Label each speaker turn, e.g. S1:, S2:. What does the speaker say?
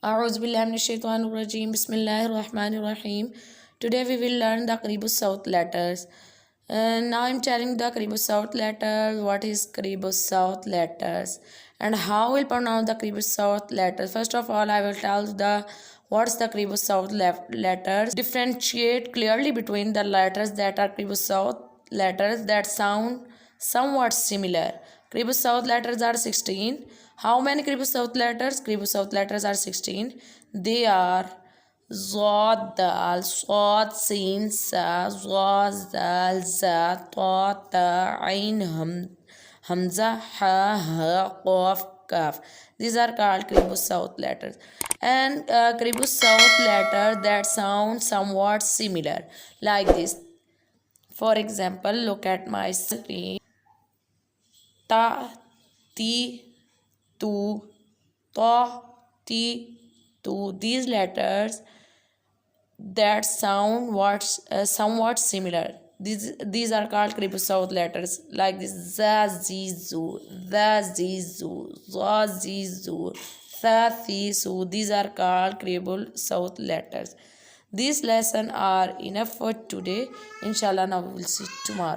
S1: A'udhu-billahi-minash-shaytanir-rajeem. Bismillahir-rahmanir-rahim. Today we will learn the qareeb-us-saoot letters. Now I'm telling the qareeb-us-saoot letters. What is qareeb-us-saoot letters and how we'll pronounce the qareeb-us-saoot letters. First of all, I will tell the what's the qareeb-us-saoot letters. Differentiate clearly between the letters that are qareeb-us-saoot letters that sound somewhat similar. Qareeb-us-saoot letters are 16. How many qareeb-us-saoot letters? Qareeb-us-saoot letters are 16. They are ضاد دال صاد سين سا ظا زال زا طا تا عين همزة ha ha قاف kaf. These are called qareeb-us-saoot letters. And qareeb-us-saoot letters that sound somewhat similar like this. For example, look at my screen. Ta, ti, tu, ta, ti, tu. These letters that sound somewhat similar. These are called qareeb-us-saoot letters like this. Za, zi, zu, za, zi, zu, za, zi, zu, tha, thi, su. These are called qareeb-us-saoot letters. These lessons are enough for today. Inshallah, now we will see tomorrow.